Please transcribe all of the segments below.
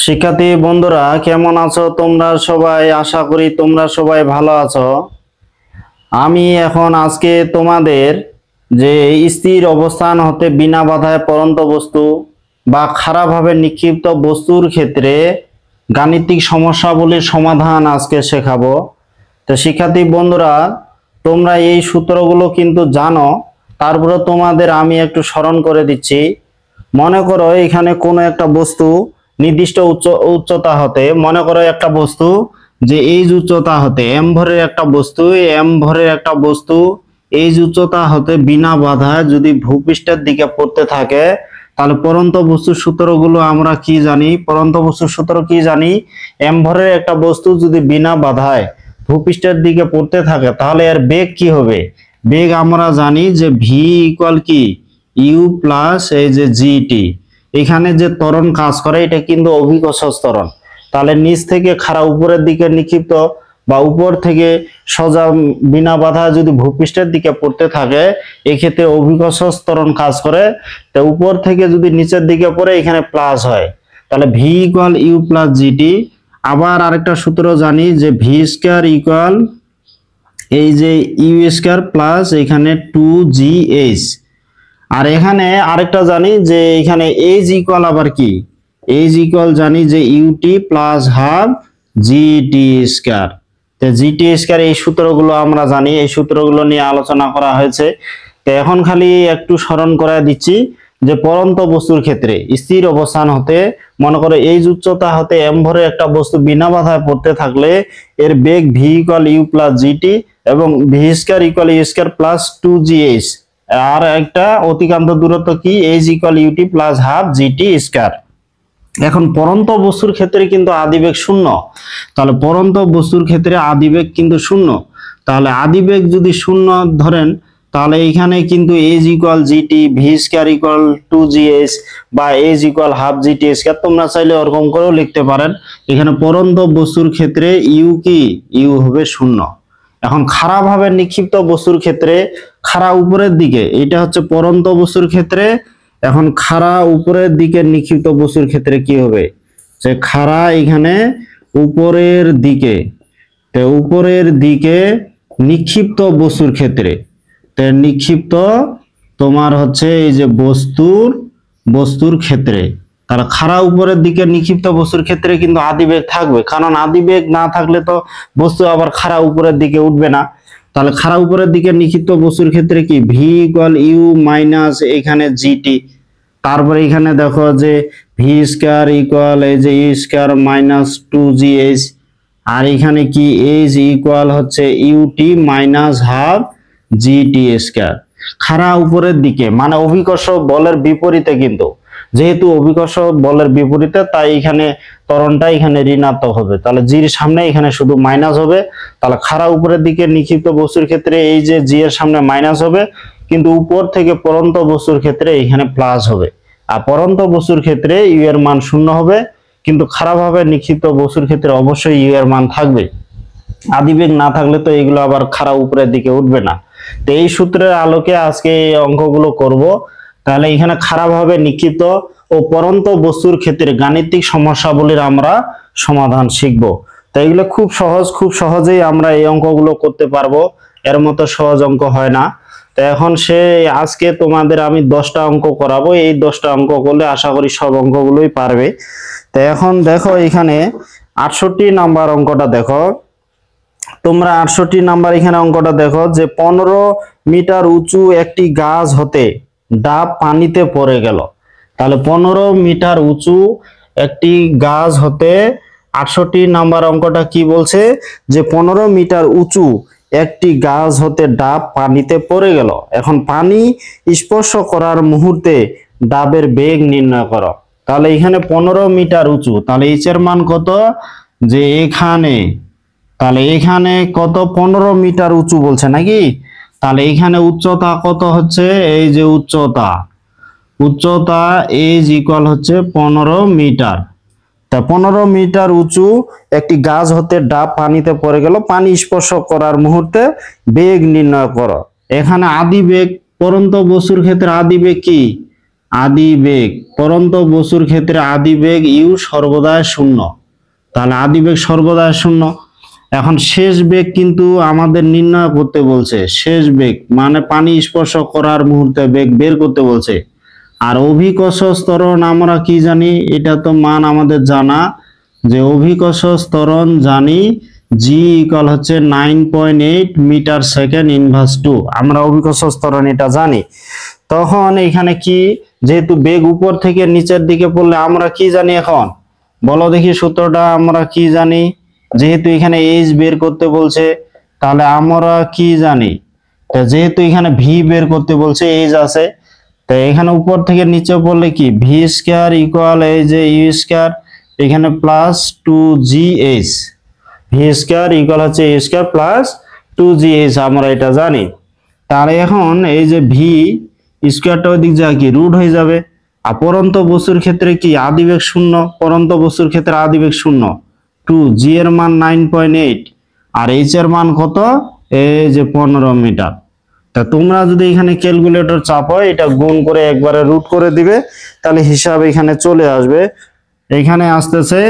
শিক্ষার্থী বন্ধুরা কেমন আছো তোমরা সবাই? আশা করি তোমরা সবাই ভালো আছো। আমি এখন আজকে তোমাদের যে স্থির অবস্থান হতে বিনা বাধায় পড়ন্ত বস্তু বা খারাপভাবে নিক্ষিপ্ত বস্তুর ক্ষেত্রে গাণিতিক সমস্যাগুলির সমাধান আজকে শেখাবো। তো শিক্ষার্থী বন্ধুরা, তোমরা এই সূত্রগুলো কিন্তু জানো, তারপরে তোমাদের আমি একটু স্মরণ করে দিচ্ছি। মনে করো এখানে কোনো একটা বস্তু নির্দিষ্ট উচ্চতা হতে, মনে করো একটা বস্তু যে এই উচ্চতা হতে এম ভরের একটা বস্তু, এম ভরের একটা বস্তু এই উচ্চতা হতে বিনা বাধায় যদি ভূপৃষ্ঠের দিকে পড়তে থাকে, তাহলে পড়ন্ত বস্তুর সূত্রগুলো আমরা কি জানি? পড়ন্ত বস্তুর সূত্র কি জানি? এম ভরের একটা বস্তু যদি বিনা বাধায় ভূপৃষ্ঠের দিকে পড়তে থাকে তাহলে এর বেগ কি হবে? বেগ আমরা জানি যে ভি ইকুয়াল কি ইউ প্লাস এই যে জিটি। এখানে যে ত্বরণ কাজ করে এটা কিন্তু অভিকর্ষজ ত্বরণ। তাহলে নিচ থেকে খাড়া উপরের দিকে নিক্ষিপ্ত বা উপর থেকে সোজা বিনা বাধা যদি ভূপৃষ্ঠের দিকে পড়তে থাকে, এক্ষেত্রে অভিকর্ষজ ত্বরণ কাজ করে। তো উপর থেকে যদি নিচের দিকে পড়ে এখানে প্লাস হয়, তাহলে V equal you plus GT. আবার আরেকটা সূত্র জানি যে ভি স্কয়ার ইকুয়াল এই যে ইউ স্কয়ার প্লাস এখানে 2gh। আর এখানে আরেকটা জানি যে এখানে এইচ ইকুয়াল আবার কি এইচ ইকুয়াল জানি যে UT plus half GT square. তো জিটি স্কয়ার এই সূত্রগুলো আমরা জানি, এই সূত্রগুলো নিয়ে আলোচনা করা হয়েছে। তো এখন খালি একটু স্মরণ করায় দিচ্ছি যে পড়ন্ত বস্তুর ক্ষেত্রে স্থির অবস্থান হতে, মনে করো এই উচ্চতা হতে এম ভরে একটা বস্তু বিনা বাধায় পড়তে থাকলে এর বেগ v equal you plus gt এবং v square equal you square plus 2gh। আর একটা অতিক্রান্ত দূরত্ব কি H equal UT plus half GT square. এখন পড়ন্ত বস্তুর ক্ষেত্রে কিন্তু আদিবেগ শূন্য, তাহলে পড়ন্ত বস্তুর ক্ষেত্রে আদিবেগ কিন্তু শূন্য। তাহলে আদিবেগ যদি শূন্য ধরেন তাহলে এখানে কিন্তু H equal GT, V square equal 2gh বা H equal half GT square, তোমরা চাইলে ওরকম করেও লিখতে পারেন। এখানে পড়ন্ত বস্তুর ক্ষেত্রে ইউ কি ইউ হবে শূন্য। এখন খাড়াভাবে নিক্ষিপ্ত বস্তুর ক্ষেত্রে খাড়া উপরের দিকে, এটা হচ্ছে পড়ন্ত বস্তুর ক্ষেত্রে। এখন খাড়া উপরের দিকে নিক্ষিপ্ত বস্তুর ক্ষেত্রে কি হবে? যে খাড়া এখানে উপরের দিকে, তো উপরের দিকে নিক্ষিপ্ত বস্তুর ক্ষেত্রে, তো নিক্ষিপ্ত তোমার হচ্ছে এই যে বস্তুর ক্ষেত্রে, তাহলে খাড়া উপরের দিকে নিক্ষিপ্ত বস্তুর ক্ষেত্রে কিন্তু আদিবেগ থাকবে, কারণ আদিবেগ না থাকলে তো বস্তু আবার খাড়া উপরের দিকে উঠবে না। তাহলে খাড়া উপরের দিকে নিক্ষিপ্ত বস্তুর ক্ষেত্রে কি ভি ইকুয়াল ইউ মাইনাস এখানে জিটি। তারপরে এখানে দেখো যে ভি স্কয়ার ইকুয়াল এই যে ইউ স্কয়ার মাইনাস 2gh। আর এখানে কি এইচ ইকুয়াল হচ্ছে UT minus half GT square. খাড়া উপরের দিকে মানে অভিকর্ষ বলের বিপরীতে, কিন্তু যেহেতু অভিকর্ষ বলের বিপরীতে তাই এখানে ত্বরণটা এখানে ঋণাত্মক হবে, তাহলে জির সামনে এখানে শুধু মাইনাস হবে। তাহলে খাড়া উপরের দিকে নিক্ষিপ্ত বস্তুর ক্ষেত্রে এই যে জি এর সামনে মাইনাস হবে, কিন্তু উপর থেকে পড়ন্ত বস্তুর ক্ষেত্রে এখানে প্লাস হবে। আর পড়ন্ত বস্তুর ক্ষেত্রে ইউ এর মান শূন্য হবে, কিন্তু খারাপভাবে নিক্ষিপ্ত বস্তুর ক্ষেত্রে অবশ্যই ইউ এর মান থাকবে। আদিবেগ না থাকলে তো এগুলো আবার খাড়া উপরের দিকে উঠবে না। তো এই সূত্রের আলোকে আজকে এই অঙ্কগুলো করব। তাহলে এখানে খারাপভাবে নিক্ষিপ্ত ও পড়ন্ত বস্তুর ক্ষেত্রে গাণিতিক সমস্যাগুলির আমরা সমাধান শিখব। তো এগুলো খুব সহজ, খুব সহজেই আমরা এই অঙ্কগুলো করতে পারবো, এর মতো সহজ অঙ্ক হয় না। তো এখন আজকে তোমাদের আমি 10টা অঙ্ক করাবো, এই 10টা অঙ্ক করলে আশা করি সব অঙ্কগুলোই পারবে। তো এখন দেখো এখানে 68 নাম্বার অঙ্কটা দেখো তোমরা। 68 নাম্বার এখানে অঙ্কটা দেখো যে 15 মিটার উঁচু একটি গাছ হতে ডাব পানিতে পড়ে গেল। তাহলে 15 মিটার উঁচু একটি গাছ হতে 68 নাম্বার অঙ্কটা কি বলছে যে 15 মিটার উঁচু একটি গাছ হতে ডাব পানিতে পড়ে গেল। এখন পানি স্পর্শ করার মুহূর্তে ডাবের বেগ নির্ণয় করো। তাহলে এখানে 15 মিটার উঁচু, তাহলে এইচ এর মান কত? যে এখানে, তাহলে এখানে কত? 15 মিটার উঁচু বলছে নাকি? তাহলে এখানে উচ্চতা কত হচ্ছে? এই যে উচ্চতা এইচ ইকুয়াল হচ্ছে 15 মিটার। তা 15 মিটার উঁচু একটি গাছ হতে ডাব পানিতে পড়ে গেল, পানি স্পর্শ করার মুহূর্তে বেগ নির্ণয় করো। এখানে আদিবেগ, পড়ন্ত বস্তুর ক্ষেত্রে আদিবেগ কি? আদি বেগ, পরন্ত বস্তুর ক্ষেত্রে আদি বেগ ইউ সর্বদাই শূন্য, তাহলে আদি বেগ সর্বদাই শূন্য। এখন শেষ বেগ কিন্তু আমাদের নির্ণয় করতে বলছে, শেষ বেগ মানে পানি স্পর্শ করার মুহূর্তে বেগ বের করতে বলছে। আর অভিকর্ষ ত্বরণ আমরা কি জানি, এটা তো মান আমাদের জানা, যে অভিকর্ষ ত্বরণ জানি জি ইকুয়াল হচ্ছে 9.8 মিটার সেকেন্ড ইনভার্স 2, আমরা অভিকর্ষ ত্বরণ এটা জানি। তখন এখানে কি, যেহেতু বেগ উপর থেকে নিচের দিকে পড়লে আমরা কি জানি, এখন বলো দেখি সূত্রটা আমরা কি জানি, যেহেতু এখানে এইচ বের করতে বলছে তাহলে আমরা কি জানি, যেহেতু এখানে ভি বের করতে বলছে এইচ আছে, তো এখানে উপর থেকে নিচে পড়লে কি ভি স্কয়ার ইকুয়াল এই যে ইউ স্কয়ার, এখানে plus 2gh, V square equal হচ্ছে ইউ স্কয়ার প্লাস 2gh, আমরা এটা জানি। তাহলে এখন এই যে ভি স্কয়ারটা ওই দিক যায় কি রুট হয়ে যাবে। আর পরন্ত বস্তুর ক্ষেত্রে কি আদিবেগ শূন্য, পরন্ত বস্তুর ক্ষেত্রে আদিবেগ শূন্য, 2g এর মান 9.8 আর h এর মান কত, এই যে 15 মিটার। তা তোমরা যদি এখানে ক্যালকুলেটর চাপো, এটা গুণ করে একবারে রুট করে দিবে, তাহলে হিসাব এখানে চলে আসবে। এখানে আসতেছে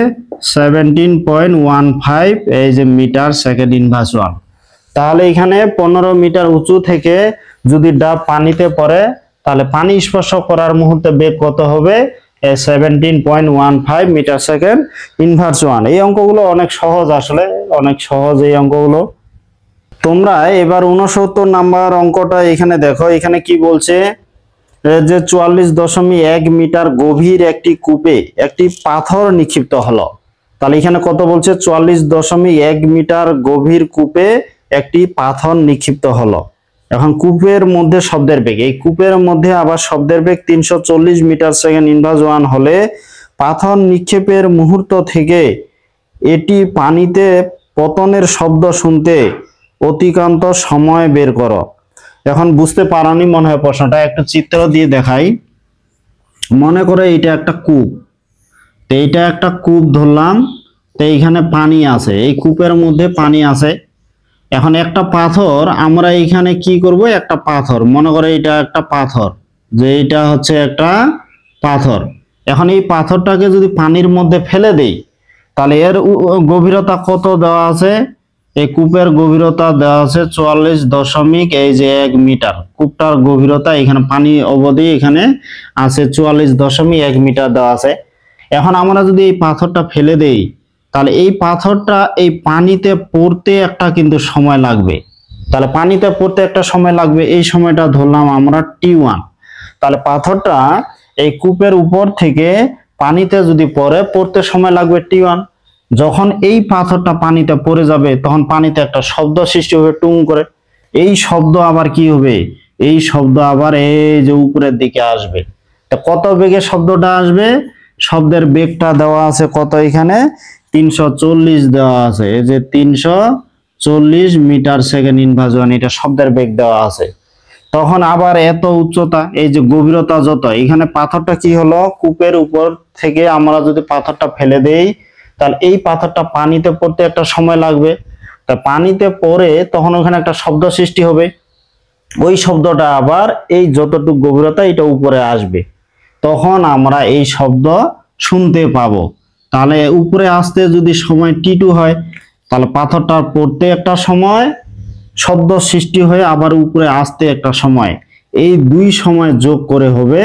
17.15 এই যে মিটার সেকেন্ড ইনভার্স 1। তাহলে এখানে 15 মিটার উঁচু থেকে যদি ডাব পানিতে পড়ে, তাহলে পানি স্পর্শ করার মুহূর্তে বেগ কত হবে, 17.15 মিটার সেকেন্ড ইনভার্স 1। এই অঙ্কগুলো অনেক সহজ, আসলে অনেক সহজ এই অঙ্কগুলো। তোমরা এবার 69 নাম্বার অঙ্কটা এখানে দেখো, এখানে কি বলছে যে 44.1 মিটার গভীর একটি কূপে একটি পাথর নিক্ষিপ্ত হলো। তাহলে এখানে কত বলছে, 44.1 মিটার গভীর কূপে একটি পাথর নিক্ষিপ্ত হলো। এখন কূপের মধ্যে শব্দের বেগ, এই কূপের মধ্যে আবার শব্দের বেগ 340 মিটার সেকেন্ড ইনভার্স 1 হলে পাথর নিক্ষেপের মুহূর্ত থেকে এটি পানিতে পতনের শব্দ শুনতে অতিক্রান্ত সময় বের করো। এখন বুঝতে পারোনি মনে হয় প্রশ্নটা, একটা চিত্র দিয়ে দেখাই। মনে করে এটা একটা কূপ, তো এইটা একটা কূপ ধরলাম, তো এইখানে পানি আছে, এই কূপের মধ্যে পানি আছে। এখন একটা পাথর আমরা এইখানে কি করব, একটা পাথর মনে করে এটা একটা পাথর, যে এটা হচ্ছে একটা পাথর। এখন এই পাথরটাকে যদি পানির মধ্যে ফেলে দেই, তাহলে এর গভীরতা কত দেওয়া আছে, এই কূপের গভীরতা দেওয়া আছে 44.1 মিটার। কূপটার গভীরতা এখানে পানি অবধি এখানে আছে 44.1 মিটার দেওয়া আছে। এখন আমরা যদি এই পাথরটা ফেলে দেই, তাহলে এই পাথরটা এই পানিতে পড়তে একটা কিন্তু সময় লাগবে, তাহলে পানিতে পড়তে একটা সময় লাগবে, এই সময়টা ধরলাম আমরা t1। তাহলে পাথরটা এই কূপের উপর থেকে পানিতে যদি পড়তে সময় লাগবে t1। যখন এই পাথরটা পানিতে পড়ে যাবে, তখন পানিতে একটা শব্দ সৃষ্টি হবে টুং করে। এই শব্দ আবার কি হবে, এই শব্দ আবার এই যে উপরের দিকে আসবে। তা কত বেগে শব্দটা আসবে, শব্দের বেগটা দেওয়া আছে কত, এখানে 340 দেওয়া আছে, এই যে 340 মিটার সেকেন্ড ইনভার্স 1, এটা শব্দের বেগ দেওয়া আছে। তখন আবার এত উচ্চতা, এই যে গভীরতা যত, এখানে পাথরটা কি হলো, কূপের উপর থেকে আমরা যদি পাথরটা ফেলে দেই, তাহলে এই পাথরটা পানিতে পড়তে একটা সময় লাগবে। তা পানিতে পড়ে তখন ওখানে একটা শব্দ সৃষ্টি হবে, ওই শব্দটা আবার এই যতটুকু গভীরতা এটা উপরে আসবে, তখন আমরা এই শব্দ শুনতে পাবো। তাহলে উপরে আসতে যদি সময় t2 হয়, তাহলে পাথরটা পড়তে একটা সময়, শব্দ সৃষ্টি হয়ে আবার উপরে আসতে একটা সময়, এই দুই সময় যোগ করে হবে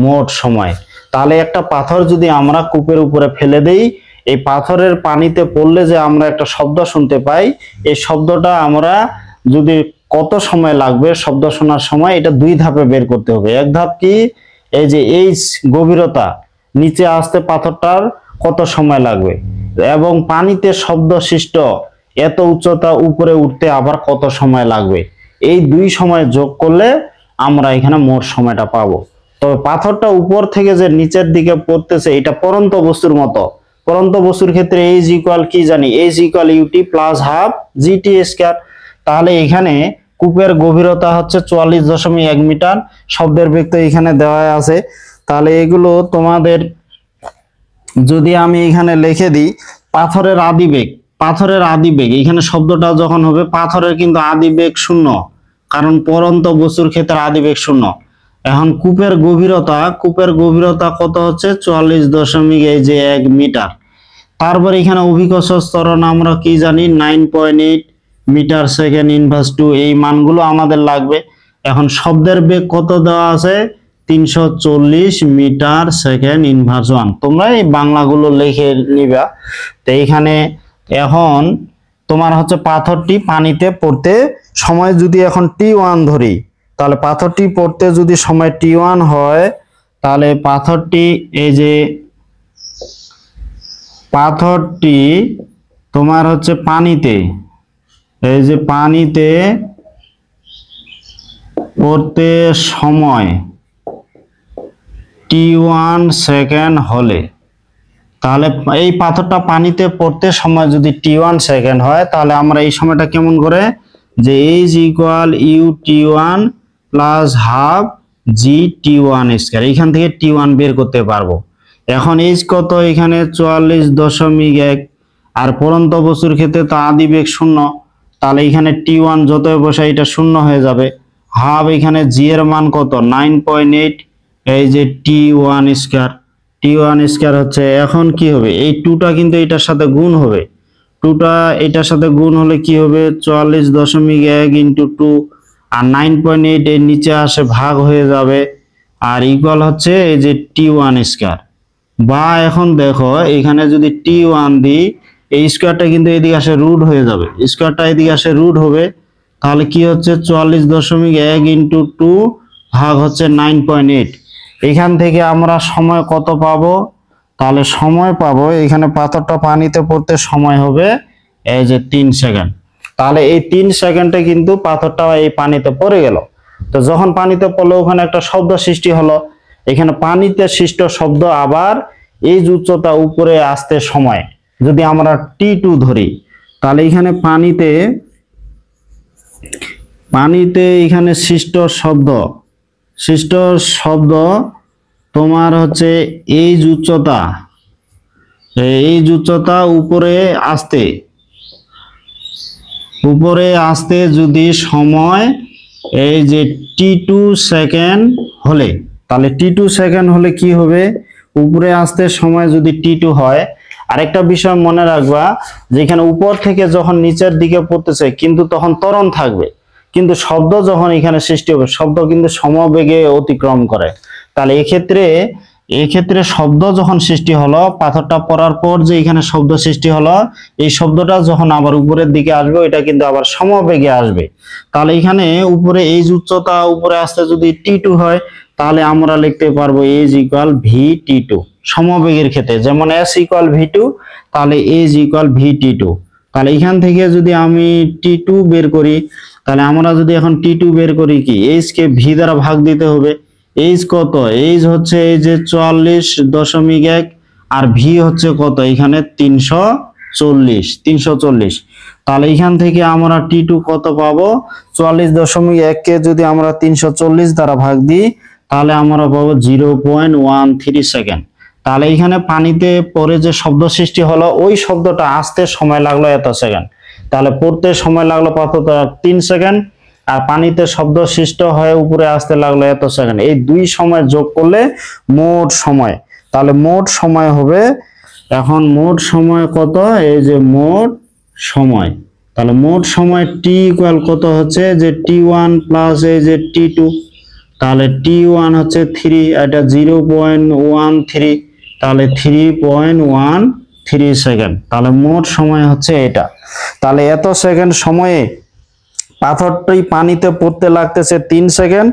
মোট সময়। তাহলে একটা পাথর যদি আমরা কূপের উপরে ফেলে দেই, এই পাথরের পানিতে পড়লে যে আমরা একটা শব্দ শুনতে পাই, এই শব্দটা আমরা যদি কত সময় লাগবে শব্দ শোনার সময়, এটা দুই ধাপে বের করতে হবে। এক ধাপ কি, এই যে এই গভীরতা নিচে আসতে পাথরটার কত সময় লাগবে, এবং পানিতে শব্দ সৃষ্ট এত উচ্চতা উপরে উঠতে আবার কত সময় লাগবে, এই দুই সময় যোগ করলে আমরা এখানে মোট সময়টা পাবো। তবে পাথরটা উপর থেকে যে নিচের দিকে পড়তেছে, এটা পরন্ত বস্তুর মতো। পরন্ত বস্তুর ক্ষেত্রে এইচ ইকুয়াল কি জানি, H equal UT plus half GT square. তাহলে এখানে কূপের গভীরতা হচ্ছে 44.1 মিটার, শব্দের বেগ তো এখানে দেওয়া আছে। তাহলে এগুলো তোমাদের যদি আমি এখানে লিখে দিই, পাথরের আদিবেগ, পাথরের আদিবেগ, এখানে শব্দটা যখন হবে, পাথরের কিন্তু আদিবেগ শূন্য, কারণ পরন্ত বস্তুর ক্ষেত্রে আদিবেগ শূন্য। এখন কূপের গভীরতা কত হচ্ছে 44.1 মিটার। তারপর এখানে অভিকর্ষ ত্বরণ আমরা কি জানি 9.8 মিটার সেকেন্ড ইনভার্স 2, এই মানগুলো আমাদের লাগবে। এখন শব্দের বেগ কত দেওয়া আছে 340 মিটার সেকেন্ড ইনভার্স 1। তোমরা এই বাংলাগুলো লিখে নিবা। তো এইখানে এখন তোমার হচ্ছে পাথরটি পানিতে পড়তে সময় যদি এখন t1 ধরি, তাহলে পাথরটি পড়তে যদি সময় t1 হয়, তাহলে পাথরটি তোমার হচ্ছে পানিতে পড়তে সময় t1 সেকেন্ড হলে, তাহলে এই পাথরটা পানিতে পড়তে সময় যদি t1 সেকেন্ড হয়, তাহলে আমরা এই সময়টা কেমন করে যে h equal u t1 plus half g t1 square, এখান থেকে t1 বের করতে পারবো। এখন h কত এখানে 44.1, আর পড়ন্ত বস্তুর ক্ষেত্রে তো আদি বেগ 0, তাহলে এখানে t1 যত বসাই এটা 0 হয়ে যাবে। হাফ এখানে g এর মান কত 9.8, এই যে t1 স্কয়ার হচ্ছে। এখন কি হবে এই 2টা কিন্তু এটার সাথে গুণ হবে, 2টা এটার সাথে গুণ হলে কি হবে 44.1 ইন্টু 2, আর 9.8 এর নিচে আসে ভাগ হয়ে যাবে, আর ইকুয়াল হচ্ছে এই যে t1 স্কয়ার। বা এখন দেখো এখানে যদি t1 দিই, এই স্কয়ারটা কিন্তু এদিকে আসে রুট হয়ে যাবে, স্কয়ারটা এদিকে আসে রুট হবে, তাহলে কি হচ্ছে 44.1 ইন্টু 2 ভাগ হচ্ছে 9.8। এখান থেকে আমরা সময় কত পাবো, তাহলে সময় পাবো এখানে পাথরটা পানিতে পড়তে সময় হবে এই যে 3 সেকেন্ড। তাহলে এই 3 সেকেন্ডে কিন্তু পাথরটা এই পানিতে পড়ে গেল। তো যখন পানিতে পড়লো ওখানে একটা শব্দ সৃষ্টি হলো, এখানে পানিতে সৃষ্ট শব্দ আবার এই উচ্চতা উপরে আসতে সময় যদি আমরা t2 ধরি, তাহলে এখানে পানিতে এখানে সৃষ্ট শব্দ তোমার হচ্ছে এই উচ্চতা উপরে আসতে যদি সময় এই যে t2 সেকেন্ড হলে, তাহলে t2 সেকেন্ড হলে কি হবে উপরে আসতে সময় যদি t2 হয়। আরেকটা বিষয় মনে রাখবা, যেখানে উপর থেকে যখন নিচের দিকে পড়তেছে কিন্তু তখন ত্বরণ থাকবে, কিন্তু শব্দ যখন এখানে সৃষ্টি হবে শব্দ কিন্তু সমবেগে অতিক্রম করে। তাহলে এক্ষেত্রে শব্দ যখন সৃষ্টি হলো, পাথরটা পড়ার পর যে এখানে শব্দ সৃষ্টি হলো, এই শব্দটা যখন আবার উপরের দিকে আসবে এটা কিন্তু আবার সমবেগে আসবে। তাহলে এখানে উপরে এই উচ্চতা উপরে আসতে যদি t2 হয়, তাহলে আমরা লিখতে পারবো h ইকুয়াল vt2 সমবেগের ক্ষেত্রে, যেমন s ইকুয়াল v2, তাহলে h ইকুয়াল vt2। তাহলে এখান থেকে যদি আমি t2 বের করি, তাহলে আমরা যদি এখন t2 বের করি কি h কে v দ্বারা ভাগ দিতে হবে। h কত, h হচ্ছে এই যে 44.1, আর v হচ্ছে কত এখানে 340। তাহলে এখান থেকে আমরা t2 কত পাবো 44.1 কে যদি আমরা 340 দ্বারা ভাগ দিই, তাহলে আমরা পাবো 0.13 সেকেন্ড। তাহলে এখানে পানিতে পরে যে শব্দ সৃষ্টি হলো ওই শব্দটা আসতে সময় লাগলো এত সেকেন্ড, তাহলে পড়তে সময় লাগলো কত 3 সেকেন্ড, আর পানিতে শব্দ সৃষ্ট হয়ে উপরে আসতে লাগলো এত সেকেন্ড। এই দুই সময় যোগ করলে মোট সময়, তাহলে মোট সময় হবে, এখন মোট সময় কত এই যে মোট সময়, তাহলে মোট সময় t ইকুয়াল কত হচ্ছে যে t1 প্লাস এই যে t2, তাহলে t1 হচ্ছে 3, এটা 0.13, তাহলে 3.13 সেকেন্ড। তাহলে মোট সময় হচ্ছে এটা। তাহলে এত সেকেন্ড সময়ে পাথরটি পানিতে পড়তে লাগতেছে 3 সেকেন্ড,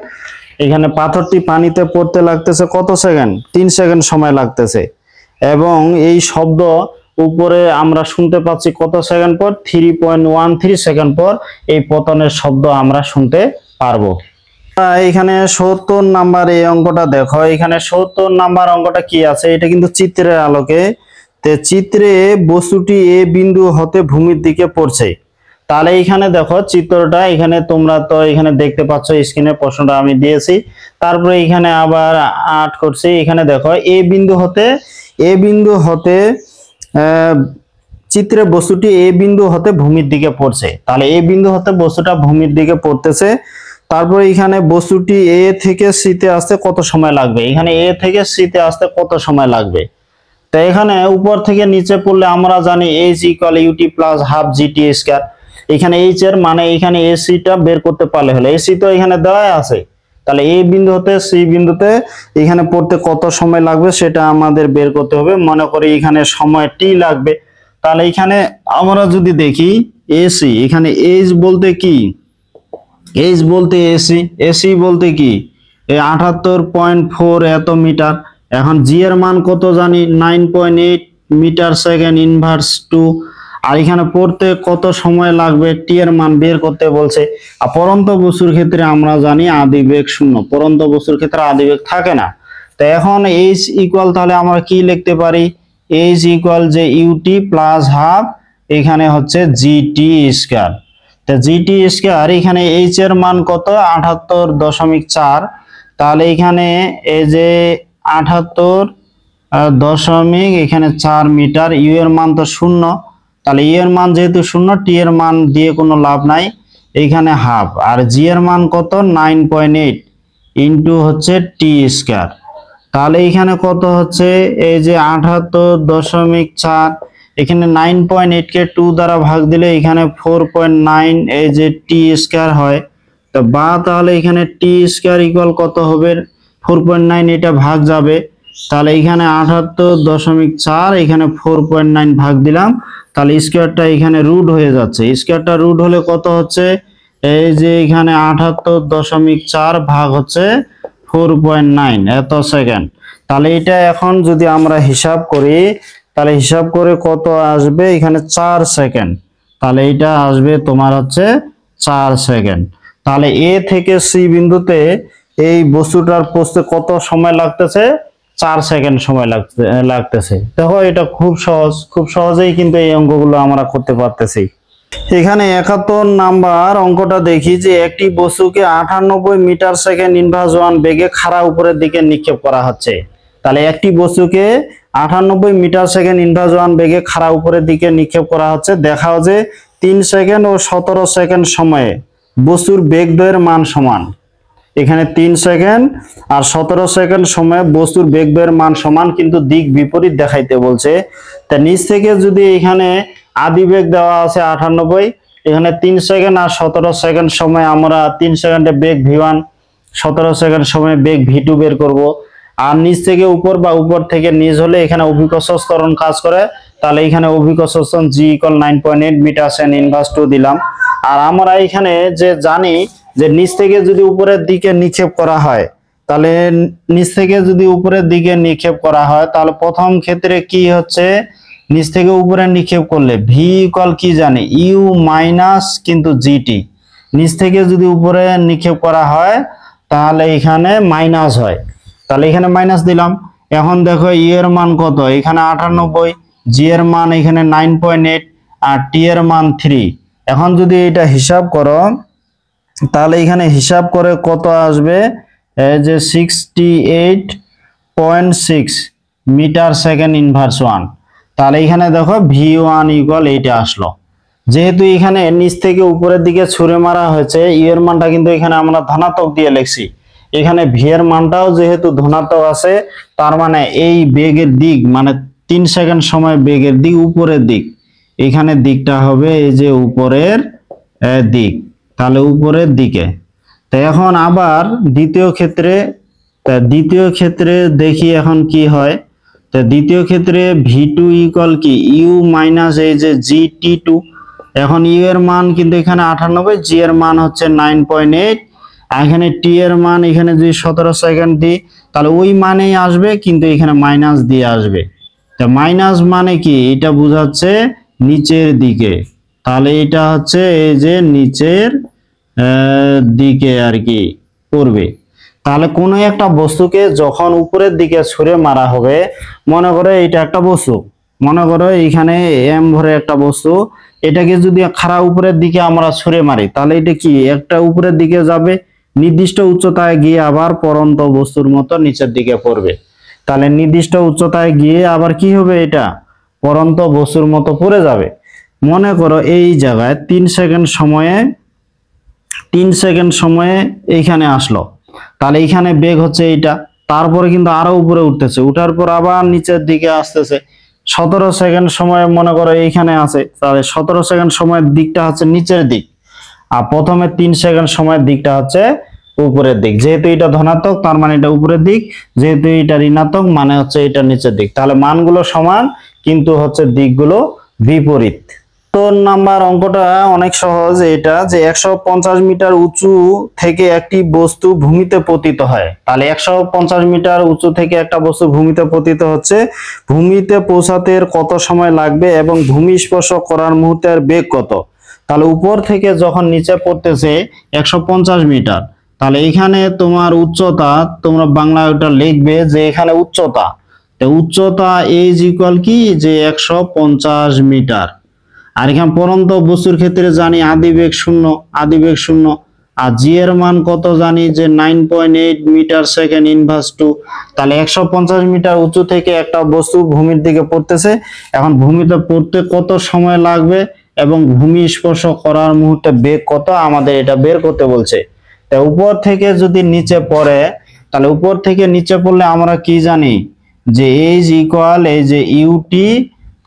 এখানে পাথরটি পানিতে পড়তে লাগতেছে কত সেকেন্ড 3 সেকেন্ড সময় লাগতেছে, এবং এই শব্দ উপরে আমরা শুনতে পাচ্ছি কত সেকেন্ড পর 3.13 সেকেন্ড পর এই পতনের শব্দ আমরা শুনতে পারবো। এখানে 70 নাম্বার এই অঙ্কটা দেখো, এখানে 70 নাম্বার অঙ্কটা কি আছে, এটা কিন্তু চিত্রের আলোকে। তে চিত্রে বস্তুটি এ বিন্দু হতে ভূমির দিকে পড়ছে, তাহলে এখানে দেখো চিত্রটা, এখানে তোমরা তো এখানে দেখতে পাচ্ছ স্ক্রিনে প্রশ্নটা আমি দিয়েছি, তারপরে এখানে আবার 8 করছি। এখানে দেখো এ বিন্দু হতে চিত্রে বস্তুটি এ বিন্দু হতে ভূমির দিকে পড়ছে, তাহলে এ বিন্দু হতে বস্তুটা ভূমির দিকে পড়তেছে। তারপরে এখানে বস্তুটি এ থেকে সিতে আসতে কত সময় লাগবে, এখানে এ থেকে সিতে আসতে কত সময় লাগবে। তো এখানে উপর থেকে নিচে পড়লে আমরা জানি H equal UT plus half GT square. এখানে এইচ এর মানে এখানে এসিটা বের করতে পারলে হলো, এসি তো এখানে দেওয়া আছে, তাহলে এই বিন্দু হতে সি বিন্দুতে এখানে পড়তে কত সময় লাগবে সেটা আমাদের বের করতে হবে। মনে করি এখানে সময় টি লাগবে, তাহলে এখানে আমরা যদি দেখি এসি, এখানে এইচ বলতে কি, এইচ বলতে এসি, এসি বলতে কি এই 78.4 এত মিটার। এখন জি এর মান কত জানি 9.8 মিটার সেকেন্ড ইনভার্স 2। আর এখানে পড়তে কত সময় লাগবে টি এর মান বের করতে বলছে। আর পরন্ত বস্তুর ক্ষেত্রে আমরা জানি আদিবেগ শূন্য, পরন্ত বস্তুর ক্ষেত্রে আদিবেগ থাকে না। তো এখন এইচ ইকুয়াল তাহলে আমরা কি লিখতে পারি, এইচ ইকুয়াল যে ইউটি প্লাস হাফ এখানে হচ্ছে জিটি স্কয়ার। তো জিটি স্কয়ার এখানে এইচ এর মান কত 78.4, তাহলে এখানে এই যে 78.4 মিটার, ইউ এর মান তো শূন্য, তাহলে ইউ এর মান যেহেতু শূন্য টি এর মান দিয়ে কোনো লাভ নাই, এখানে হাফ, আর জি এর মান কত 9.8 ইন্টু হচ্ছে টি স্কয়ার। তাহলে এখানে কত হচ্ছে এই যে 78.4, এখানে 9.8 কে 2 দ্বারা ভাগ দিলে এখানে 4.9 এই যে টি স্কয়ার হয়। তো বা তাহলে এখানে টি স্কয়ার ইকুয়াল কত হবে 4.9, এটা ভাগ যাবে, তাহলে এখানে 78.4 এখানে 4.9 ভাগ দিলাম, তাহলে স্কয়ারটা এখানে রুট হয়ে যাচ্ছে, স্কয়ারটা রুট হলে কত হচ্ছে এই যে এখানে 78.4 ভাগ হচ্ছে 4.9 এত সেকেন্ড। তাহলে এটা এখন যদি আমরা হিসাব করি তাহলে হিসাব করে কত আসবে এখানে 4 সেকেন্ড, তাহলে এটা আসবে তোমার হচ্ছে 4 সেকেন্ড। তাহলে এ থেকে সি বিন্দুতে এই বস্তুটার পৌঁছতে কত সময় লাগতেছে 4 সেকেন্ড সময় লাগতেছে। দেখো এটা খুব সহজ, খুব সহজেই কিন্তু এই অঙ্কগুলো আমরা করতে পারতেছি। এখানে 71 নাম্বার অঙ্কটা দেখি যে একটি বস্তুকে 98 মিটার সেকেন্ড ইনভার্স 1 বেগে খাড়া উপরের দিকে নিক্ষেপ করা হচ্ছে। তাহলে একটি বস্তুকে 98 মিটার সেকেন্ড ইনভার্স 1 বেগে খাড়া উপরের দিকে নিক্ষেপ করা হচ্ছে। দেখাও যে 3 সেকেন্ড ও 17 সেকেন্ড সময়ে বস্তুর বেগদ্বয়ের মান সমান। এখানে 3 সেকেন্ড আর 17 সেকেন্ড সময়ে বস্তুর বেগদ্বয়ের মান সমান, কিন্তু দিক বিপরীত দেখাইতে বলছে। তা নিচ থেকে যদি এখানে আদিবেগ দেওয়া আছে 98, এখানে 3 সেকেন্ড আর 17 সেকেন্ড সময় আমরা 3 সেকেন্ডে বেগ v1, 17 সেকেন্ড সময় বেগ v2 বের করব। আর নিচ থেকে উপর বা উপর থেকে নিচ হলে এখানে অভিকর্ষ ত্বরণ কাজ করে, তাহলে এখানে অভিকর্ষ ত্বরণ জি ইকুয়াল 9.8 মিটার সেকেন্ড ইনভার্স 2 দিলাম। আর আমরা এখানে যে জানি যে নিচ থেকে যদি উপরের দিকে নিক্ষেপ করা হয়, তাহলে নিচ থেকে যদি উপরের দিকে নিক্ষেপ করা হয় তাহলে প্রথম ক্ষেত্রে কি হচ্ছে নিচ থেকে উপরে নিক্ষেপ করলে ভি ইকুয়াল কি জানি ইউ মাইনাস কিন্তু জিটি, নিচ থেকে যদি উপরে নিক্ষেপ করা হয় তাহলে এখানে মাইনাস হয়, তাহলে এখানে মাইনাস দিলাম। এখন দেখো ইউ এর মান কত এখানে 98, জি এর মান এখানে 9.8 আর টি এর মান 3। এখন যদি এটা হিসাব করো তাহলে এখানে হিসাব করে কত আসবে এই যে 68.6 মিটার সেকেন্ড ইনভার্স 1। তাহলে এখানে দেখো v1 ইকুয়াল এইটা আসলো। যেহেতু এখানে নিচ থেকে উপরের দিকে ছুঁড়ে মারা হয়েছে ই এর মানটা কিন্তু এখানে আমরা ধনাত্মক দিয়ে লিখছি, এখানে ভি এর মানটাও যেহেতু ধনাত্মক আছে তার মানে এই বেগের দিক মানে 3 সেকেন্ড সময় বেগের দিক উপরের দিক, এখানে দিকটা হবে এই যে উপরের দিক, তাহলে উপরের দিকে। তো এখন আবার দ্বিতীয় ক্ষেত্রে দেখি এখন কি হয়। তো দ্বিতীয় ক্ষেত্রে v2 ইকুয়াল কি u মাইনাস এই যে gt2। এখন u এর মান কিন্তু এখানে 98, জি এর মান হচ্ছে 9.8, এখানে টি এর মান এখানে যদি 17 সেকেন্ড দিই তাহলে ওই মানেই আসবে, কিন্তু এখানে মাইনাস দিয়ে আসবে। তো মাইনাস মানে কি এটা বোঝাচ্ছে নিচের দিকে, তাহলে এটা হচ্ছে এই যে নিচের দিকে আর কি পড়বে। তাহলে কোনো একটা বস্তুকে যখন উপরের দিকে ছুঁড়ে মারা হবে, মনে করো এটা একটা বস্তু, মনে করো এখানে এম ভরে একটা বস্তু, এটাকে যদি খাড়া উপরের দিকে আমরা ছুঁড়ে মারি তাহলে এটা কি একটা উপরের দিকে যাবে, নির্দিষ্ট উচ্চতায় গিয়ে আবার পরন্ত বস্তুর মতো নিচের দিকে পড়বে। তাহলে নির্দিষ্ট উচ্চতায় গিয়ে আবার কি হবে এটা পরন্ত বস্তুর মতো পড়ে যাবে। মনে করো এই জায়গায় 3 সেকেন্ড সময়ে 3 সেকেন্ড সময়ে এইখানে আসলো, তাহলে এইখানে বেগ হচ্ছে এইটা। তারপরে কিন্তু আরো উপরে উঠতেছে, উঠার পর আবার নিচের দিকে আসতেছে। 17 সেকেন্ড সময় মনে করো এইখানে আছে, তাহলে 17 সেকেন্ড সময়ের দিকটা হচ্ছে নিচের দিক, আর প্রথমে 3 সেকেন্ড সময়ের দিকটা হচ্ছে উপরের দিক। যেহেতু এটা ধনাত্মক তার মানে এটা উপরের দিক, যেহেতু এটা ঋণাত্মক মানে হচ্ছে এটা নিচের দিক। তাহলে মানগুলো সমান কিন্তু হচ্ছে দিকগুলো বিপরীত। তো নাম্বার অঙ্কটা অনেক সহজ, এটা যে 150 মিটার উঁচু থেকে একটি বস্তু ভূমিতে পতিত হয়। তাহলে 150 মিটার উঁচু থেকে একটা বস্তু ভূমিতে পতিত হচ্ছে, ভূমিতে পৌঁছাতে কত সময় লাগবে এবং ভূমি স্পর্শ করার মুহূর্তের বেগ কত। তাহলে উপর থেকে যখন নিচে পড়তেছে 150 মিটার, তাহলে এখানে তোমার উচ্চতা, তোমরা বাংলা ওটা লিখবে যে এখানে উচ্চতা, তো উচ্চতা ইজ ইকুয়াল কি যে 150 মিটার। আর এখানে পরন্ত বস্তুর ক্ষেত্রে জানি আদিবেগ 0, আদিবেগ 0। আর জি এর মান কত জানি যে 9.8 মিটার সেকেন্ড ইনভার্স 2। তাহলে 150 মিটার উঁচু থেকে একটা বস্তু ভূমির দিকে পড়তেছে, এখন ভূমিতে পড়তে কত সময় লাগবে এবং ভূমি স্পর্শ করার মুহূর্তে বেগ কত, আমাদের এটা বের করতে বলছে। তা উপর থেকে যদি নিচে পড়ে, তাহলে উপর থেকে নিচে পড়লে আমরা কি জানি যে এইজ ইকুয়াল এই যে ইউটি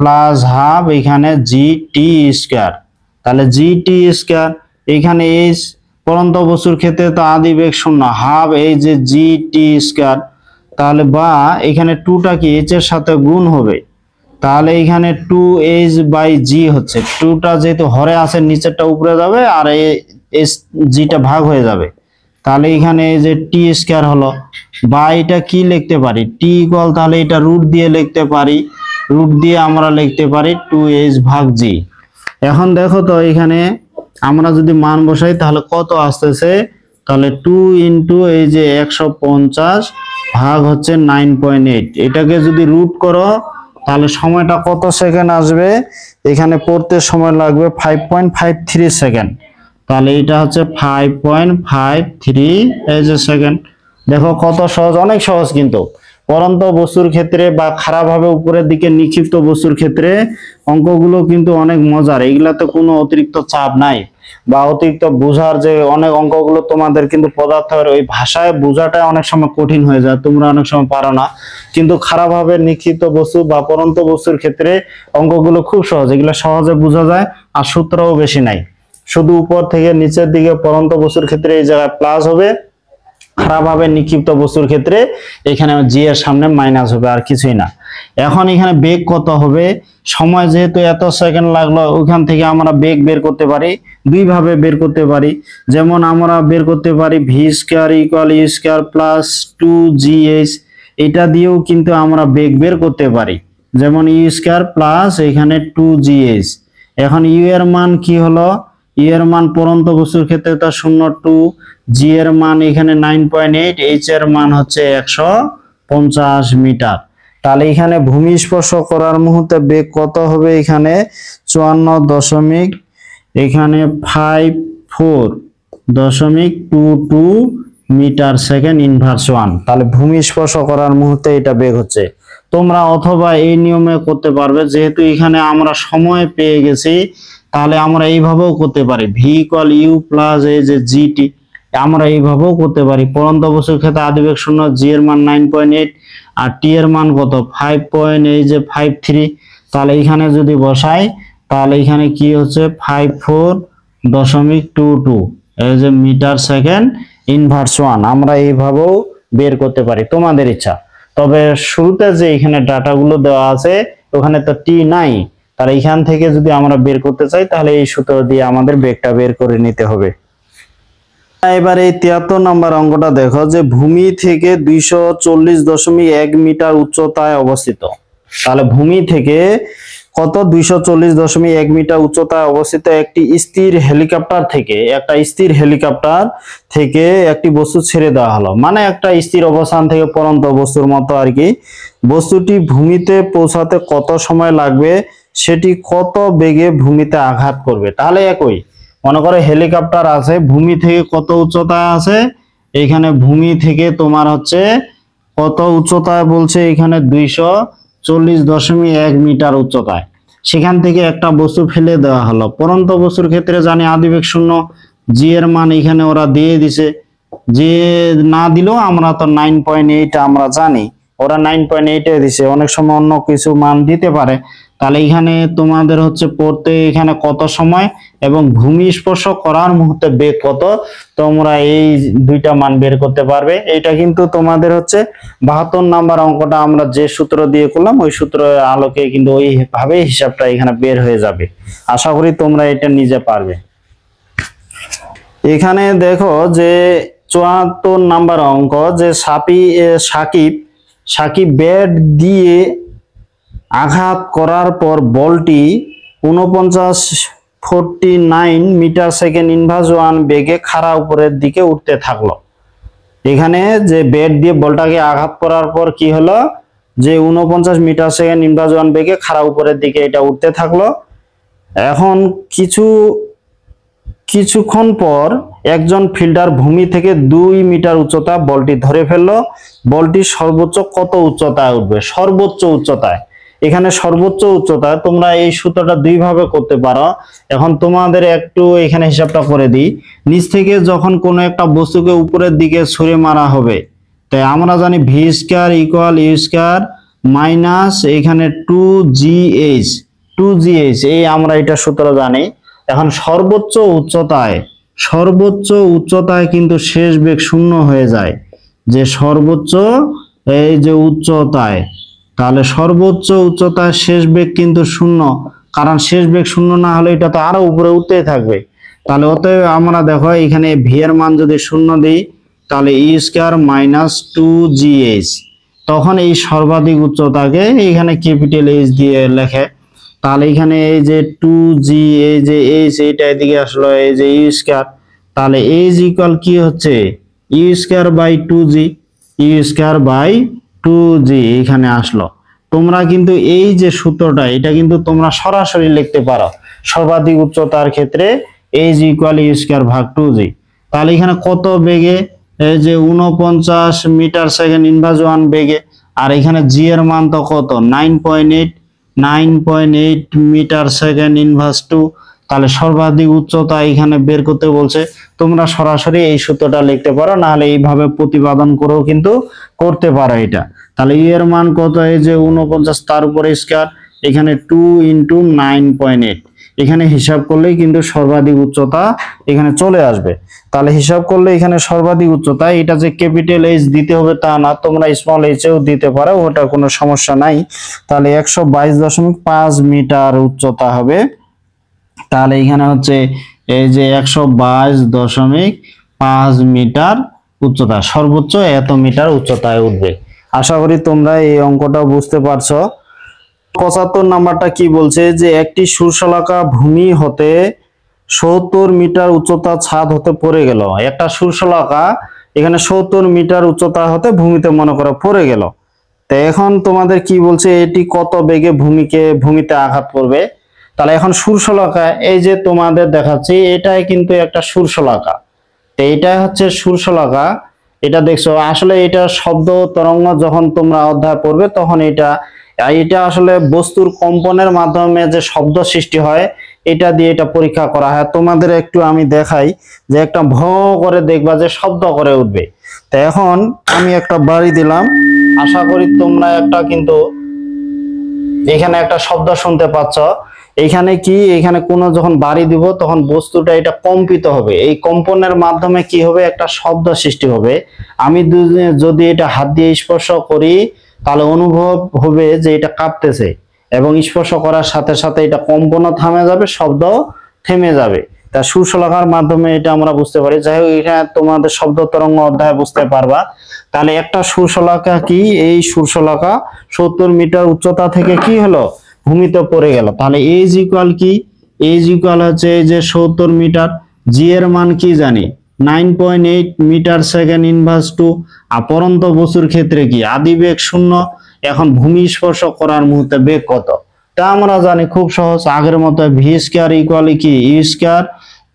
প্লাস হাফ এখানে জি টি স্কয়ার। তাহলে জি টি স্কয়ার, এখানে এইজ পরন্ত বস্তুর ক্ষেত্রে তো আদিবেগ 0, হাফ এই যে জি টি স্কয়ার। তাহলে বা এখানে 2টা কি এইচ এর সাথে গুণ হবে, তাহলে এখানে 2h বাই জি হচ্ছে, 2টা যেহেতু হরে আছে নিচেরটা উপরে যাবে আর এই জিটা ভাগ হয়ে যাবে। তাহলে এখানে এই যে টি স্কয়ার হলো, বা এটা কি লিখতে পারি টি ইকুয়াল, তাহলে এটা রুট দিয়ে লিখতে পারি, রুট দিয়ে আমরা লিখতে পারি 2h ভাগ জি। এখন দেখো তো এখানে আমরা যদি মান বসাই তাহলে কত আসতেছে, তাহলে 2 ইন্টু এই যে 150 ভাগ হচ্ছে 9.8, এটাকে যদি রুট করো তাহলে সময়টা কত সেকেন্ড আসবে, এখানে পড়তে সময় লাগবে 5.53 সেকেন্ড। তাহলে এটা হচ্ছে 5.53 এই যে সেকেন্ড। দেখো কত সহজ, অনেক সহজ। কিন্তু পরন্ত বস্তুর ক্ষেত্রে বা খারাপভাবে উপরের দিকে নিক্ষিপ্ত বস্তুর ক্ষেত্রে অঙ্কগুলো কিন্তু অনেক মজার, এগুলাতে কোনো অতিরিক্ত চাপ নাই বা অতিরিক্ত বোঝার যে অনেক অঙ্কগুলো তোমাদের কিন্তু পদার্থের ওই ভাষায় বোঝাটা অনেক সময় কঠিন হয়ে যায়, তোমরা অনেক সময় পারো না। কিন্তু খারাপভাবে নিক্ষিপ্ত বস্তু বা পরন্ত বস্তুর ক্ষেত্রে অঙ্কগুলো খুব সহজ, এগুলো সহজে বোঝা যায় আর সূত্রও বেশি নাই। শুধু উপর থেকে নিচের দিকে পরন্ত বস্তুর ক্ষেত্রে এই জায়গায় প্লাস হবে, খারাপভাবে নিক্ষিপ্ত বস্তুর ক্ষেত্রে এখানে জি এর সামনে মাইনাস হবে, আর কিছুই না। এখন এখানে বেগ কত হবে, সময় যেহেতু এত সেকেন্ড লাগলো, ওইখান থেকে আমরা বেগ বের করতে পারি, দুই ভাবে বের করতে পারি। যেমন আমরা বের করতে পারি V square equal you square plus 2gh, এটা দিয়েও কিন্তু আমরা বেগ বের করতে পারি। যেমন ইউ স্কয়ার প্লাস এখানে 2gh। এখন ইউ এর মান কি হলো, ইউ এর মান পরন্ত বস্তুর ক্ষেত্রে তো 0, 2, জি এর মান এখানে 9.8, এইচ এর মান হচ্ছে 150 মিটার। তাহলে এখানে ভূমি স্পর্শ করার মুহূর্তে বেগ কত হবে, এখানে 54 এখানে 54.22 মিটার সেকেন্ড ইনভার্স 1। তাহলে ভূমি স্পর্শ করার মুহূর্তে এটা বেগ হচ্ছে। তোমরা অথবা এই নিয়মে করতে পারবে, যেহেতু এখানে আমরা সময় পেয়ে গেছি তাহলে আমরা এইভাবেও করতে পারি, ভি ইকুয়াল ইউ প্লাস এই যে জিটি, আমরা এইভাবেও করতে পারি। পরন্ত বস্তুর ক্ষেত্রে আদিবেগ 0, জি এর মান 9.8 আর টি এর মান কত 5.53। তাহলে এখানে যদি বসাই তাহলে এখানে কি হচ্ছে 54.22 এই যে মিটার সেকেন্ড ইনভার্স 1। আমরা এইভাবেও বের করতে পারি, তোমাদের ইচ্ছা। তবে শুরুতে যে এখানে ডাটাগুলো দেওয়া আছে ওখানে তো টি নাই, তাহলে এখান থেকে যদি আমরা বের করতে চাই তাহলে এই সূত্র দিয়ে আমাদের বেগটা বের করে নিতে হবে। এবার এই 73 নম্বর অঙ্কটা দেখো যে ভূমি থেকে 240.1 মিটার উচ্চতায় অবস্থিত। তাহলে ভূমি থেকে কত 240.1 মিটার উচ্চতায় অবস্থিত একটি স্থির হেলিকপ্টার থেকে, একটা স্থির হেলিকপ্টার থেকে একটি বস্তু ছেড়ে দেওয়া হলো, মানে একটা স্থির অবস্থান থেকে পড়ন্ত বস্তুর মতো আর কি। বস্তুটি ভূমিতে পৌঁছাতে কত সময় লাগবে, সেটি কত বেগে ভূমিতে আঘাত করবে। তাহলে একই, মনে করো হেলিকপ্টার আছে, ভূমি থেকে কত উচ্চতায় আছে, এখানে ভূমি থেকে তোমার হচ্ছে কত উচ্চতায় বলছে, এখানে 240.1 মিটার উচ্চতায়। সেখান থেকে একটা বস্তু ফেলে দেওয়া হলো। পড়ন্ত বস্তুর ক্ষেত্রে জানি আদিবেগ 0, জি এর মান এখানে ওরা দিয়ে দিছে, যে না দিলেও আমরা তো 9.8 আমরা জানি, ওরা 9.8 দিছে, অনেক সময় অন্য কিছু মান দিতে পারে। তাহলে এখানে তোমাদের হচ্ছে পড়তে এখানে কত সময় এবং ভূমি স্পর্শ করার মুহূর্তে বেগ কত, তোমরা এই দুইটা মান বের করতে পারবে। এটা কিন্তু তোমাদের হচ্ছে 72 নাম্বার অঙ্কটা আমরা যে সূত্র দিয়ে করলাম ওই সূত্রের আলোকে কিন্তু ওইভাবে হিসাবটা এখানে বের হয়ে যাবে। আশা করি তোমরা এটা নিজে পারবে। এখানে দেখো যে 74 নাম্বার অঙ্ক, যে সাকিব ব্যাট দিয়ে আঘাত করার পর বলটি 49 মিটার সেকেন্ড ইনভার্স ওয়ান বেগে খাড়া উপরের দিকে উঠতে থাকলো। এখানে যে ব্যাট দিয়ে বলটাকে আঘাত করার পর কি হলো, যে 49 মিটার সেকেন্ড ইনভার্স ওয়ান বেগে খাড়া উপরের দিকে এটা উঠতে থাকলো। এখন কিছুক্ষণ পর একজন ফিল্ডার ভূমি থেকে 2 মিটার উচ্চতা বলটি ধরে ফেললো। বলটি সর্বোচ্চ কত উচ্চতায় উঠবে? সর্বোচ্চ উচ্চতায়। এখানে সর্বোচ্চ উচ্চতায় তোমরা এই সূত্রটা দুই ভাবে করতে পারো। এখন তোমাদের একটু এখানে হিসাবটা করে দিই। নিচ থেকে যখন কোনো একটা বস্তুকে উপরের দিকে ছুঁড়ে মারা হবে, তাই আমরা জানি V square equal you square minus এখানে 2gh এই আমরা এটা সূত্র জানি। এখন সর্বোচ্চ উচ্চতায় কিন্তু শেষ বেগ শূন্য হয়ে যায়, যে সর্বোচ্চ এই যে উচ্চতায়, তাহলে সর্বোচ্চ উচ্চতায় শেষ বেগ কিন্তু শূন্য, কারণ শেষ বেগ শূন্য না হলে এটা তো আরো উপরে উঠতেই থাকবে। তাহলে অতএব আমরা দেখো এখানে ভি এর মান যদি শূন্য দিই তাহলে ই স্কয়ার মাইনাস 2gh, তখন এই সর্বাধিক উচ্চতাকে এখানে ক্যাপিটাল এইচ দিয়ে লেখে। তাহলে এখানে এই যে 2g এই যে এইচ এইটা এদিকে আসলো, এই যে ইউ স্কয়ার, তাহলে এইচ ইকুয়াল কি হচ্ছে ইউ স্কয়ার বাই 2g এখানে আসলো। তোমরা কিন্তু এই যে সূত্রটা এটা কিন্তু তোমরা সরাসরি লিখতে পারো, সর্বাধিক উচ্চতার ক্ষেত্রে এইচ ইকুয়াল ইউ স্কয়ার ভাগ 2g। তাহলে এখানে কত বেগে, এই যে 49 মিটার সেকেন্ড ইনভার্স ওয়ান বেগে, আর এখানে জি এর মান তো কত 9.8 মিটার সেকেন্ড ইনভার্স 2। তাহলে সর্বাধিক উচ্চতা এখানে বের করতে বলছে। তোমরা সরাসরি এই সূত্রটা লিখতে পারো, না হলে এইভাবে প্রতিপাদন করেও কিন্তু করতে পারো এটা। তাহলে ই এর মান কত, এই যে 49 তার উপরে স্কয়ার, এখানে 2 ইন্টু 9.8, এখানে হিসাব করলেই কিন্তু সর্বাধিক উচ্চতা এখানে চলে আসবে। তাহলে হিসাব করলে এখানে সর্বাধিক উচ্চতা, এটা যে ক্যাপিটাল এইচ দিতে হবে তা না, তোমরা স্মল এইচেও দিতে পারো, ওটা কোনো সমস্যা নাই। তাহলে 122.5 মিটার উচ্চতা হবে। তাহলে এখানে হচ্ছে এই যে 122.5 মিটার উচ্চতা, সর্বোচ্চ এত মিটার উচ্চতায় উঠবে। আশা করি তোমরা এই অঙ্কটা বুঝতে পারছো। 75 নাম্বারটা কি বলছে, যে একটি সুরশলাকা ভূমি হতে 70 মিটার উচ্চতা ছাদ হতে পড়ে গেল। একটা সুরশলাকা এখানে 70 মিটার উচ্চতা হতে ভূমিতে মনে করো পড়ে গেল। তো এখন তোমাদের কি বলছে, এটি কত বেগে ভূমিতে আঘাত করবে। তাহলে এখন সুরশলাকা, এই যে তোমাদের দেখাচ্ছি এটাই কিন্তু একটা সুরশলাকা, তো এটা হচ্ছে সুরশলাকা। এটা দেখছো আসলে এটা শব্দ তরঙ্গ যখন তোমরা অধ্যায় পড়বে তখন এটা আসলে বস্তুর কম্পনের মাধ্যমে যে শব্দ সৃষ্টি হয় এটা দিয়ে এটা পরীক্ষা করা হয়। তোমাদের একটু আমি দেখাই, যে একটা ভ করে দেখবা যে শব্দ করে উঠবে। তো এখন আমি একটা বাড়ি দিলাম, আশা করি তোমরা একটা কিন্তু এখানে একটা শব্দ শুনতে পাচ্ছ। এখানে কি, এখানে কোনো যখন বাড়ি দিব তখন বস্তুটা এটা কম্পিত হবে, এই কম্পনের মাধ্যমে কি হবে একটা শব্দ সৃষ্টি হবে। আমি যদি এটা হাত দিয়ে স্পর্শ করি তাহলে অনুভব হবে যে এটা কাঁপতেছে, এবং স্পর্শ করার সাথে সাথে এটা কম্পনও থামে যাবে, শব্দ থেমে যাবে। তা সুরশলাকার মাধ্যমে এটা আমরা বুঝতে পারি। যাই হোক এখানে তোমাদের শব্দ তরঙ্গ অধ্যায় বুঝতে পারবা। তাহলে একটা সুরশলাকা কি, এই সুরশলাকা 70 মিটার উচ্চতা থেকে কি হলো ভূমিতে পড়ে গেল। তাহলে এইচ ইকুয়াল কি, এইচ ইকুয়াল হচ্ছে এই যে 70 মিটার, জি এর মান কি জানি 9.8 মিটার সেকেন্ড ইনভার্স 2। পরন্ত বস্তুর ক্ষেত্রে কি আদিবেগ শূন্য। এখন ভূমি স্পর্শ করার মুহূর্তে বেগ কত, তা আমরা জানি খুব সহজ, আগের মতো ভি স্কয়ার ইকুয়াল কি U square,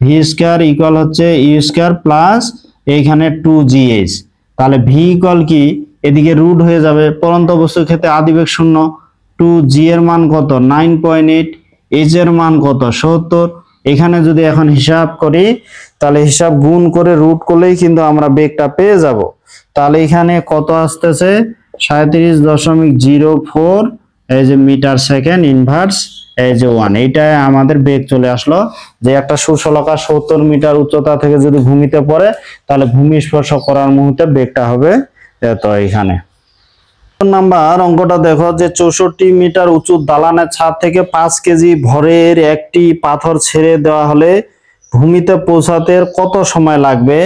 V square equal হচ্ছে ইউ স্কয়ার প্লাস এইখানে 2gh। তাহলে ভি ইকুয়াল কি, এদিকে রুট হয়ে যাবে, পরন্ত বস্তুর ক্ষেত্রে আদিবেগ শূন্য, 2g এর মান কত 9.8, h এর মান কত 70, এখানে যদি এখন হিসাব করি তাহলে হিসাব গুণ করে রুট করলেই কিন্তু আমরা বেগটা পেয়ে যাব। তাহলে এখানে কত আসতেছে 37.04 এই যে মিটার সেকেন্ড ইনভার্স এই যে 1, এইটাই আমাদের বেগ চলে আসলো। যে একটা সুশলাকা 70 মিটার উচ্চতা থেকে যদি ভূমিতে পড়ে তাহলে ভূমি স্পর্শ করার মুহূর্তে বেগটা হবে এত। এখানে নাম্বার অঙ্কটা দেখো যে 64 মিটার উঁচু দালানের ছাদ থেকে 5 কেজি ভরের একটি পাথর ছেড়ে দেওয়া হলে ভূমিতে পৌঁছাতে কত সময় লাগবে?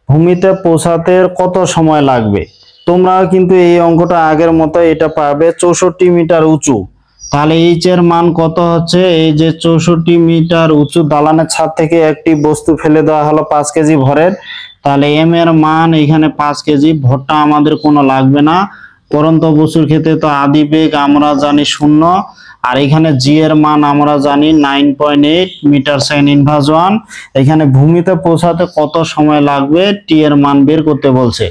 ভূমিতে পৌঁছাতে কত সময় লাগবে? তোমরা কিন্তু এই অঙ্কটা আগের মতো এটা পাবে 64 মিটার উঁচু। তাহলে এইচ এর মান কত হচ্ছে? এই যে 64 মিটার উঁচু দালানের ছাদ থেকে একটি বস্তু ফেলে দেওয়া হলো 5 কেজি ভরের। তাহলে এম এর মান এখানে 5 কেজি, ভরটা আমাদের কোনো লাগবে না। পরন্ত বস্তুর ক্ষেত্রে তো আদি বেগ আমরা জানি 0, আর এখানে জি এর মান আমরা জানি 9.8 মিটার সেকেন্ড ইনভার্স 1। এখানে ভূমিতে পৌঁছাতে কত সময় লাগবে টি এর মান বের করতে বলছে।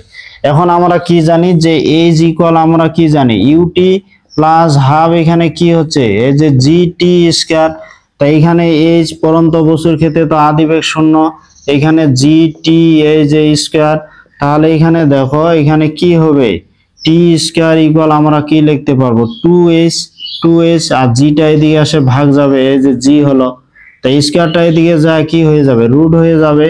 এখন আমরা কি জানি যে এইচ ইকুয়াল আমরা কি জানি ইউটি প্লাস হাফ, এখানে কি হচ্ছে এই যে জি টি স্কয়ার। তাই এখানে এইচ পরন্ত বস্তুর ক্ষেত্রে তো আদি বেগ 0, এখানে জি টি এই যে স্কয়ার। তাহলে এখানে দেখো এখানে কি হবে টি স্কয়ার ইকুয়াল আমরা কি লিখতে পারবো 2h, আর জিটা এদিকে আসে ভাগ যাবে এই যে জি হলো, তাই স্কয়ারটা এদিকে যায় কি হয়ে যাবে রুট হয়ে যাবে।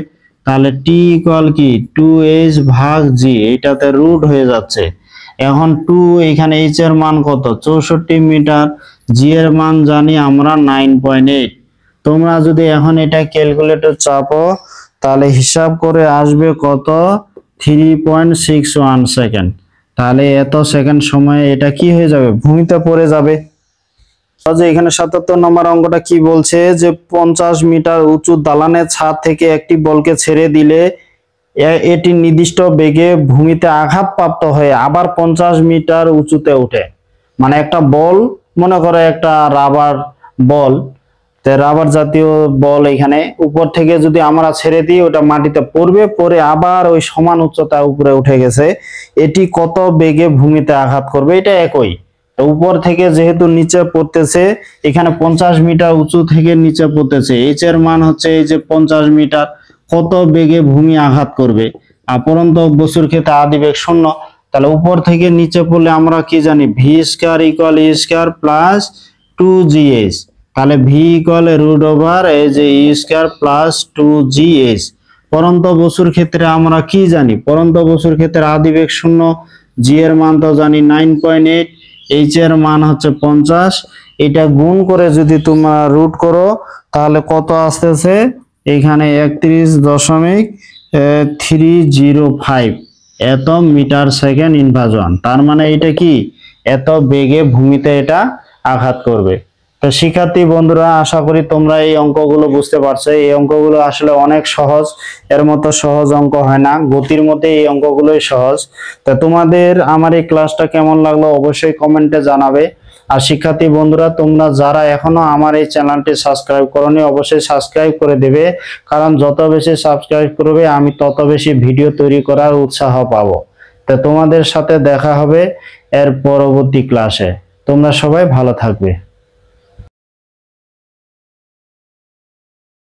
তাহলে টি ইকুয়াল কি 2h ভাগ জি, এটাতে রুট হয়ে যাচ্ছে। এখন 2 এখানে h এর মান কত 64 মিটার, জি এর মান জানি আমরা 9.8। তোমরা যদি এখন এটা ক্যালকুলেটর চাপো তাহলে হিসাব করে আসবে কত 3.61 সেকেন্ড। তাহলে এত সেকেন্ড সময়ে এটা কি হয়ে যাবে ভূমিতে পড়ে যাবে। এখানে 77 নম্বর অঙ্কটা কি বলছে যে 50 মিটার উঁচু দালানের ছাদ থেকে একটি বলকে ছেড়ে দিলে এটি নির্দিষ্ট বেগে ভূমিতে আঘাতপ্রাপ্ত হয়ে আবার 50 মিটার উঁচুতে ওঠে। মানে একটা বল, মনে করো একটা রাবার বল, রাবার জাতীয় বল, এখানে উপর থেকে যদি আমরা ছেড়ে দিই ওটা মাটিতে পড়বে, পরে আবার ওই সমান উচ্চতা উপরে উঠে গেছে, এটি কত বেগে ভূমিতে আঘাত করবে? এটা একই। উপর থেকে যেহেতু নিচে পড়তেছে, এখানে 50 মিটার উঁচু থেকে নিচে পড়তেছে, এইচ এর মান হচ্ছে এই যে 50 মিটার, কত বেগে ভূমি আঘাত করবে? আর পরন্ত বস্তুর ক্ষেত্রে আদি বেগ 0। তাহলে উপর থেকে নিচে পড়লে আমরা কি জানি ভি স্কয়ার ইকুয়াল ই স্কয়ার প্লাস 2gh। তাহলে ভি ইকুয়াল রুট ওভার এই যে ই স্কয়ার প্লাস 2gh। পরন্ত বস্তুর ক্ষেত্রে আমরা কি জানি পরন্ত বস্তুর ক্ষেত্রে আদি বেগ 0, জি এর মান তো জানি 9.8, এইচ এর মান হচ্ছে 50। এটা গুণ করে যদি তোমরা রুট করো তাহলে কত আসতেছে এখানে 31.305 এত মিটার সেকেন্ড ইনভার্স 1। তার মানে এটা কি এত বেগে ভূমিতে এটা আঘাত করবে। তো শিক্ষার্থী বন্ধুরা, আশা করি তোমরা এই অঙ্কগুলো বুঝতে পারছো। এই অঙ্কগুলো আসলে অনেক সহজ, এর মতো সহজ অঙ্ক হয় না, গতির মধ্যে এই অঙ্কগুলোই সহজ। তো তোমাদের আমার এই ক্লাসটা কেমন লাগলো অবশ্যই কমেন্টে জানাবে। আর শিক্ষার্থী বন্ধুরা, তোমরা যারা এখনো আমার এই চ্যানেলটি সাবস্ক্রাইব করোনি অবশ্যই সাবস্ক্রাইব করে দেবে, কারণ যত বেশি সাবস্ক্রাইব করবে আমি তত বেশি ভিডিও তৈরি করার উৎসাহ পাবো। তো তোমাদের সাথে দেখা হবে এর পরবর্তী ক্লাসে। তোমরা সবাই ভালো থাকবে।